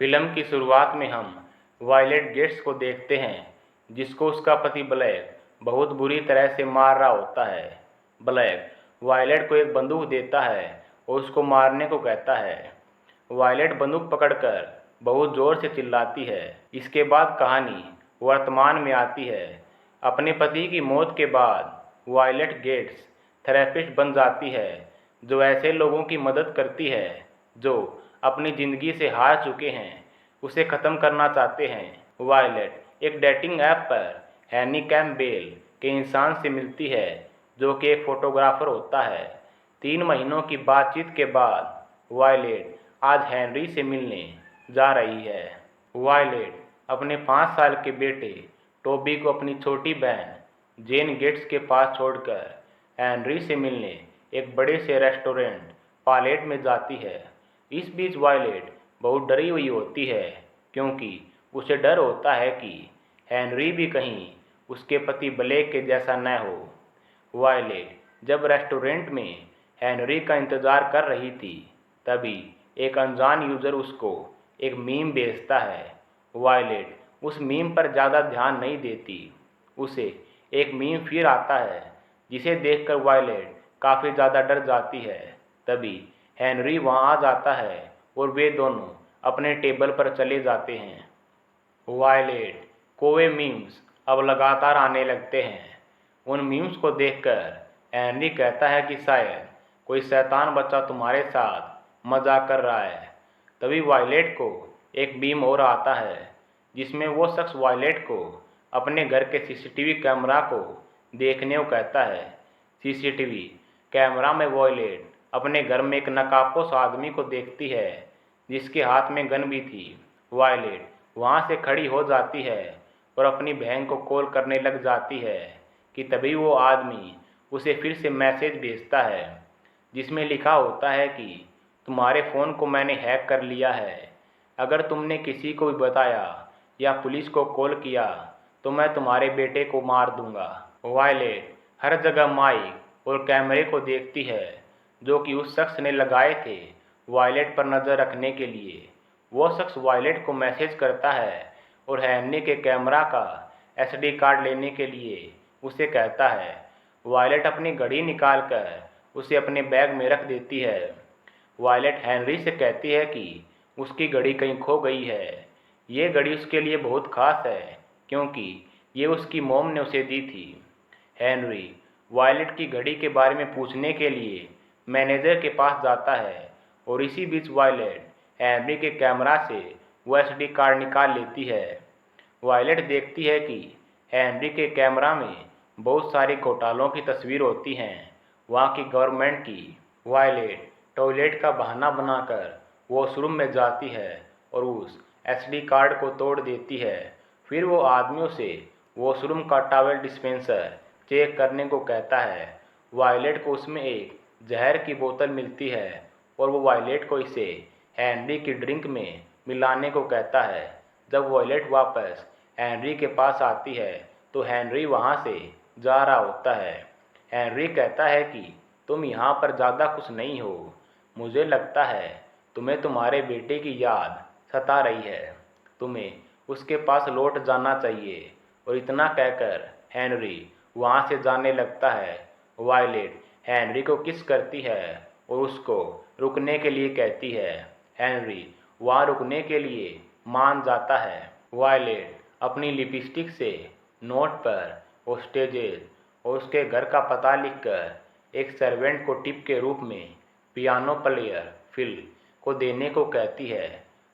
Film की शुरुआत में हम वायलेट गेट्स को देखते हैं, जिसको उसका पति ब्लैक बहुत बुरी तरह से मार रहा होता है। ब्लैक वायलेट को एक बंदूक देता है और उसको मारने को कहता है। वायलेट बंदूक पकड़कर बहुत ज़ोर से चिल्लाती है। इसके बाद कहानी वर्तमान में आती है। अपने पति की मौत के बाद वायलेट गेट्स थेरेपिस्ट बन जाती है, जो ऐसे लोगों की मदद करती है जो अपनी ज़िंदगी से हार चुके हैं, उसे ख़त्म करना चाहते हैं। वायलेट एक डेटिंग ऐप पर हैनी कैम्पबेल के इंसान से मिलती है, जो कि एक फ़ोटोग्राफ़र होता है। 3 महीनों की बातचीत के बाद वायलेट आज हेनरी से मिलने जा रही है। वायलेट अपने 5 साल के बेटे टोबी को अपनी छोटी बहन जेन गेट्स के पास छोड़कर हेनरी से मिलने एक बड़े से रेस्टोरेंट पालेट में जाती है। इस बीच वायलेट बहुत डरी हुई होती है, क्योंकि उसे डर होता है कि हेनरी भी कहीं उसके पति ब्लेक के जैसा न हो। वायलेट जब रेस्टोरेंट में हेनरी का इंतज़ार कर रही थी, तभी एक अनजान यूज़र उसको एक मीम भेजता है। वायलेट उस मीम पर ज़्यादा ध्यान नहीं देती। उसे एक मीम फिर आता है, जिसे देखकर वायलेट काफ़ी ज़्यादा डर जाती है। तभी हेनरी वहाँ आ जाता है और वे दोनों अपने टेबल पर चले जाते हैं। वायलेट को वे मीम्स अब लगातार आने लगते हैं। उन मीम्स को देखकर हेनरी कहता है कि शायद कोई शैतान बच्चा तुम्हारे साथ मजाक कर रहा है। तभी वायलेट को एक मीम और आता है, जिसमें वो शख्स वायलेट को अपने घर के सीसीटीवी कैमरा को देखने को कहता है। सीसीटीवी कैमरा में वायलेट अपने घर में एक नकाबपोश आदमी को देखती है, जिसके हाथ में गन भी थी। वायलेट वहाँ से खड़ी हो जाती है और अपनी बहन को कॉल करने लग जाती है कि तभी वो आदमी उसे फिर से मैसेज भेजता है, जिसमें लिखा होता है कि तुम्हारे फ़ोन को मैंने हैक कर लिया है। अगर तुमने किसी को भी बताया या पुलिस को कॉल किया तो मैं तुम्हारे बेटे को मार दूंगा। वायलेट हर जगह माइक और कैमरे को देखती है, जो कि उस शख्स ने लगाए थे वायलेट पर नज़र रखने के लिए। वो शख्स वायलेट को मैसेज करता है और हेनरी के कैमरा का एसडी कार्ड लेने के लिए उसे कहता है। वायलेट अपनी घड़ी निकालकर उसे अपने बैग में रख देती है। वायलेट हेनरी से कहती है कि उसकी घड़ी कहीं खो गई है। ये घड़ी उसके लिए बहुत खास है, क्योंकि ये उसकी मोम ने उसे दी थी। हेनरी वायलेट की घड़ी के बारे में पूछने के लिए मैनेजर के पास जाता है और इसी बीच वायलेट हेनरी के कैमरा से वो एसडी कार्ड निकाल लेती है। वायलेट देखती है कि हेनरी के कैमरा में बहुत सारे घोटालों की तस्वीर होती हैं, वहाँ की गवर्नमेंट की। वायलेट टॉयलेट का बहाना बनाकर वॉशरूम में जाती है और उस एसडी कार्ड को तोड़ देती है। फिर वो आदमियों से वॉशरूम का टॉवल डिस्पेंसर चेक करने को कहता है। वायलेट को उसमें एक जहर की बोतल मिलती है और वो वायलेट को इसे हेनरी की ड्रिंक में मिलाने को कहता है। जब वायलेट वापस हेनरी के पास आती है तो हेनरी वहाँ से जा रहा होता है। हेनरी कहता है कि तुम यहाँ पर ज़्यादा खुश नहीं हो। मुझे लगता है तुम्हें तुम्हारे बेटे की याद सता रही है। तुम्हें उसके पास लौट जाना चाहिए। और इतना कहकर हेनरी वहाँ से जाने लगता है। वायलेट हेनरी को किस करती है और उसको रुकने के लिए कहती है। हेनरी वहाँ रुकने के लिए मान जाता है। वायलेट अपनी लिपस्टिक से नोट पर होस्टेजेस और उसके घर का पता लिखकर एक सर्वेंट को टिप के रूप में पियानो प्लेयर फिल को देने को कहती है।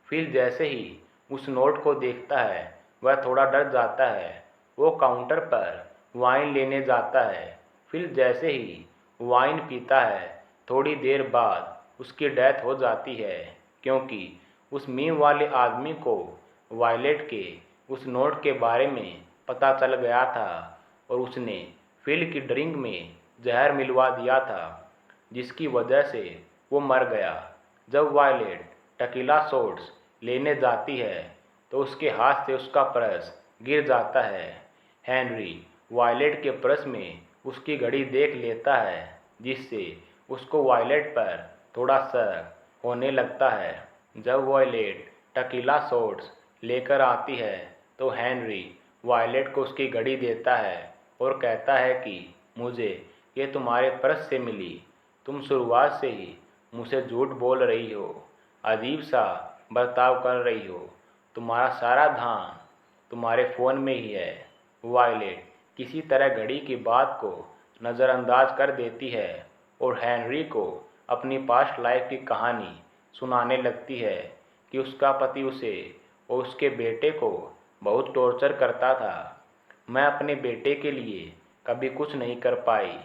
फिल जैसे ही उस नोट को देखता है, वह थोड़ा डर जाता है। वो काउंटर पर वाइन लेने जाता है। फिल जैसे ही वाइन पीता है, थोड़ी देर बाद उसकी डेथ हो जाती है, क्योंकि उस मीम वाले आदमी को वायलेट के उस नोट के बारे में पता चल गया था और उसने फिल की ड्रिंक में जहर मिलवा दिया था, जिसकी वजह से वो मर गया। जब वायलेट टकीला शॉट्स लेने जाती है तो उसके हाथ से उसका पर्स गिर जाता है। हेनरी वायलेट के पर्स में उसकी घड़ी देख लेता है, जिससे उसको वायलेट पर थोड़ा शक होने लगता है। जब वायलेट टकीला शॉट्स लेकर आती है तो हेनरी वायलेट को उसकी घड़ी देता है और कहता है कि मुझे ये तुम्हारे पर्स से मिली। तुम शुरुआत से ही मुझसे झूठ बोल रही हो, अजीब सा बर्ताव कर रही हो। तुम्हारा सारा ध्यान तुम्हारे फ़ोन में ही है। वायलेट किसी तरह घड़ी की बात को नज़रअंदाज कर देती है और हेनरी को अपनी पास्ट लाइफ की कहानी सुनाने लगती है कि उसका पति उसे और उसके बेटे को बहुत टॉर्चर करता था। मैं अपने बेटे के लिए कभी कुछ नहीं कर पाई।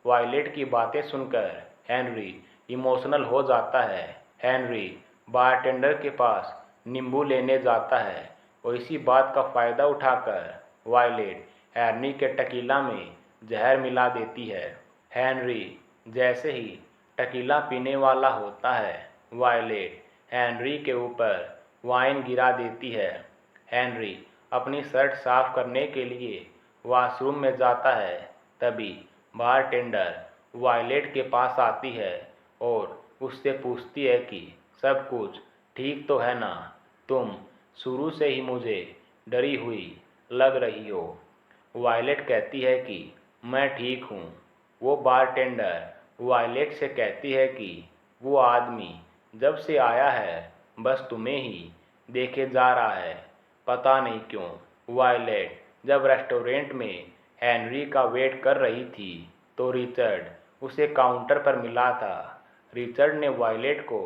वायलेट की बातें सुनकर हेनरी इमोशनल हो जाता है। हेनरी बारटेंडर के पास नींबू लेने जाता है और इसी बात का फ़ायदा उठाकर वायलेट हेनरी के टकीला में जहर मिला देती है। हेनरी जैसे ही टकीला पीने वाला होता है, वायलेट हेनरी के ऊपर वाइन गिरा देती है। हेनरी अपनी शर्ट साफ करने के लिए वॉशरूम में जाता है। तभी बारटेंडर वायलेट के पास आती है और उससे पूछती है कि सब कुछ ठीक तो है ना? तुम शुरू से ही मुझे डरी हुई लग रही हो। वायलेट कहती है कि मैं ठीक हूँ। वो बारटेंडर वायलेट से कहती है कि वो आदमी जब से आया है बस तुम्हें ही देखे जा रहा है, पता नहीं क्यों। वायलेट जब रेस्टोरेंट में हेनरी का वेट कर रही थी तो रिचर्ड उसे काउंटर पर मिला था। रिचर्ड ने वायलेट को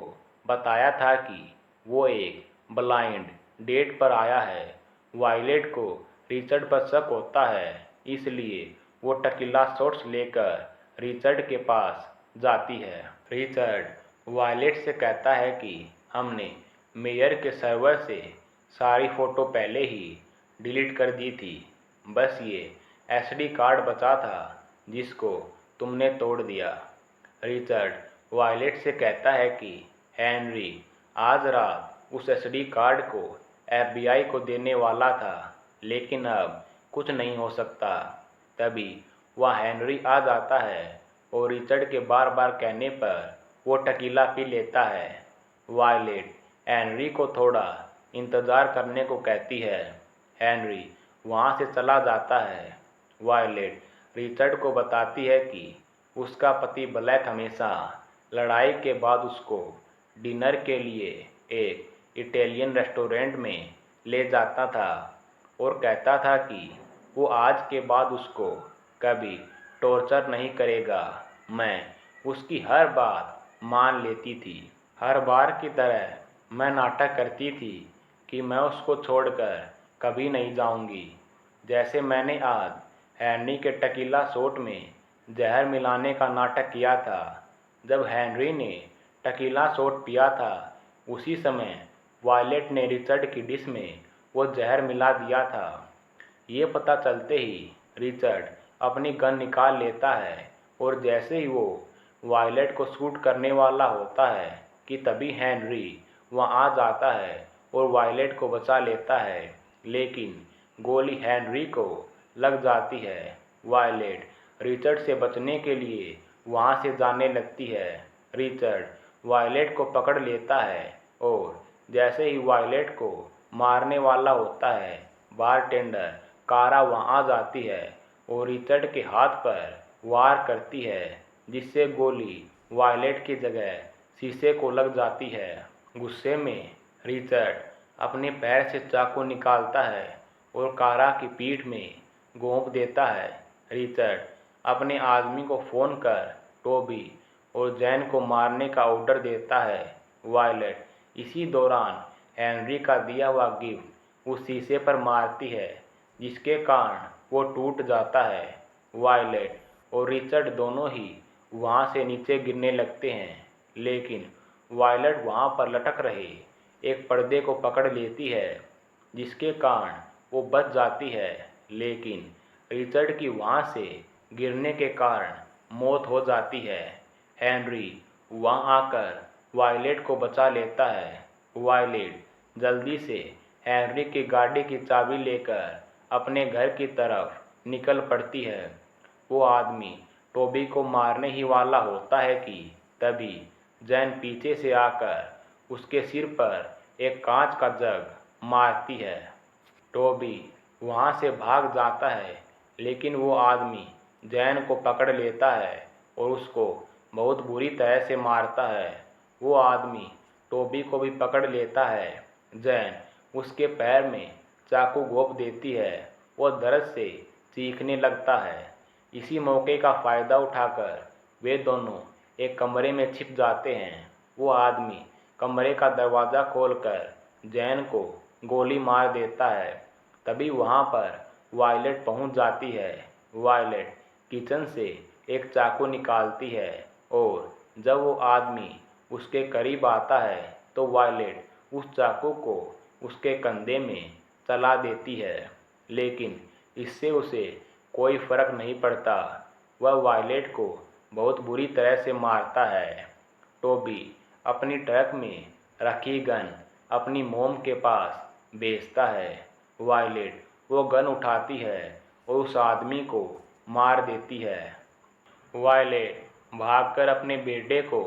बताया था कि वो एक ब्लाइंड डेट पर आया है। वायलेट को रिचर्ड पर शक होता है, इसलिए वो टकीला शॉट्स लेकर रिचर्ड के पास जाती है। रिचर्ड वायलेट से कहता है कि हमने मेयर के सर्वर से सारी फ़ोटो पहले ही डिलीट कर दी थी, बस ये एसडी कार्ड बचा था जिसको तुमने तोड़ दिया। रिचर्ड वायलेट से कहता है कि हेनरी आज रात उस एसडी कार्ड को एफबीआई को देने वाला था, लेकिन अब कुछ नहीं हो सकता। तभी वह हेनरी आ जाता है और रिचर्ड के बार बार कहने पर वो टकीला पी लेता है। वायलेट हेनरी को थोड़ा इंतज़ार करने को कहती है। हेनरी वहाँ से चला जाता है। वायलेट रिचर्ड को बताती है कि उसका पति ब्लैक हमेशा लड़ाई के बाद उसको डिनर के लिए एक इटालियन रेस्टोरेंट में ले जाता था और कहता था कि वो आज के बाद उसको कभी टॉर्चर नहीं करेगा। मैं उसकी हर बात मान लेती थी। हर बार की तरह मैं नाटक करती थी कि मैं उसको छोड़कर कभी नहीं जाऊंगी, जैसे मैंने आज हेनरी के टकीला शॉट में जहर मिलाने का नाटक किया था। जब हेनरी ने टकीला शॉट पिया था, उसी समय वायलेट ने रिचर्ड की डिश में वो जहर मिला दिया था। ये पता चलते ही रिचर्ड अपनी गन निकाल लेता है और जैसे ही वो वायलेट को शूट करने वाला होता है कि तभी हेनरी वहाँ आ जाता है और वायलेट को बचा लेता है, लेकिन गोली हेनरी को लग जाती है। वायलेट रिचर्ड से बचने के लिए वहाँ से जाने लगती है। रिचर्ड वायलेट को पकड़ लेता है और जैसे ही वायलेट को मारने वाला होता है, बारटेंडर कारा वहाँ आ जाती है और रिचर्ड के हाथ पर वार करती है, जिससे गोली वायलेट की जगह शीशे को लग जाती है। गुस्से में रिचर्ड अपने पैर से चाकू निकालता है और कारा की पीठ में घोंप देता है। रिचर्ड अपने आदमी को फ़ोन कर टोबी और जैन को मारने का ऑर्डर देता है। वायलेट इसी दौरान हेनरी का दिया हुआ गिफ्ट उस शीशे पर मारती है, जिसके कारण वो टूट जाता है। वायलेट और रिचर्ड दोनों ही वहाँ से नीचे गिरने लगते हैं, लेकिन वायलेट वहाँ पर लटक रहे एक पर्दे को पकड़ लेती है, जिसके कारण वो बच जाती है, लेकिन रिचर्ड की वहाँ से गिरने के कारण मौत हो जाती है। हेनरी वहाँ आकर वायलेट को बचा लेता है। वायलेट जल्दी से हेनरी की गाड़ी की चाबी लेकर अपने घर की तरफ निकल पड़ती है। वो आदमी टोबी को मारने ही वाला होता है कि तभी जैन पीछे से आकर उसके सिर पर एक कांच का जग मारती है। टोबी वहाँ से भाग जाता है, लेकिन वो आदमी जैन को पकड़ लेता है और उसको बहुत बुरी तरह से मारता है। वो आदमी टोबी को भी पकड़ लेता है। जैन उसके पैर में चाकू घोंप देती है। वो दर्द से चीखने लगता है। इसी मौके का फ़ायदा उठाकर वे दोनों एक कमरे में छिप जाते हैं। वो आदमी कमरे का दरवाज़ा खोलकर जैन को गोली मार देता है। तभी वहाँ पर वायलेट पहुँच जाती है। वायलेट किचन से एक चाकू निकालती है और जब वो आदमी उसके करीब आता है तो वायलेट उस चाकू को उसके कंधे में चला देती है, लेकिन इससे उसे कोई फर्क नहीं पड़ता। वह वायलेट को बहुत बुरी तरह से मारता है। टोबी अपनी ट्रक में रखी गन अपनी मोम के पास भेजता है। वायलेट वो गन उठाती है और उस आदमी को मार देती है। वायलेट भागकर अपने बेटे को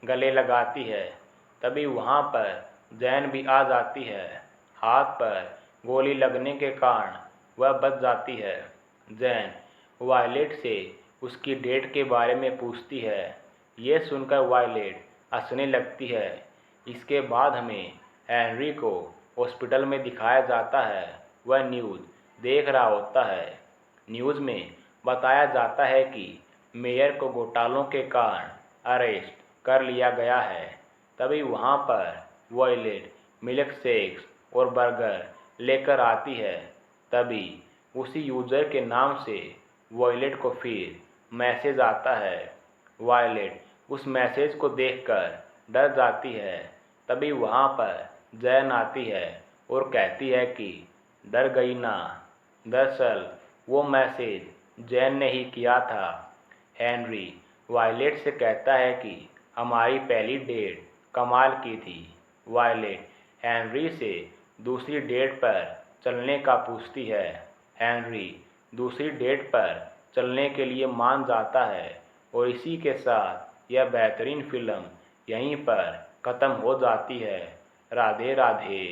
गले लगाती है। तभी वहाँ पर जैन भी आ जाती है। हाथ पर गोली लगने के कारण वह बच जाती है। जैन वायलेट से उसकी डेट के बारे में पूछती है। ये सुनकर वायलेट हंसने लगती है। इसके बाद हमें हेनरी को हॉस्पिटल में दिखाया जाता है। वह न्यूज़ देख रहा होता है। न्यूज़ में बताया जाता है कि मेयर को घोटालों के कारण अरेस्ट कर लिया गया है। तभी वहाँ पर वायलेट मिल्क शेक्स और बर्गर लेकर आती है। तभी उसी यूज़र के नाम से वायलेट को फिर मैसेज आता है। वायलेट उस मैसेज को देखकर डर जाती है। तभी वहाँ पर जैन आती है और कहती है कि डर गई ना। दरअसल वो मैसेज जैन ने ही किया था। हेनरी वायलेट से कहता है कि हमारी पहली डेट कमाल की थी। वायलेट हेनरी से दूसरी डेट पर चलने का पूछती है। हेनरी दूसरी डेट पर चलने के लिए मान जाता है और इसी के साथ यह बेहतरीन फिल्म यहीं पर ख़त्म हो जाती है। राधे राधे।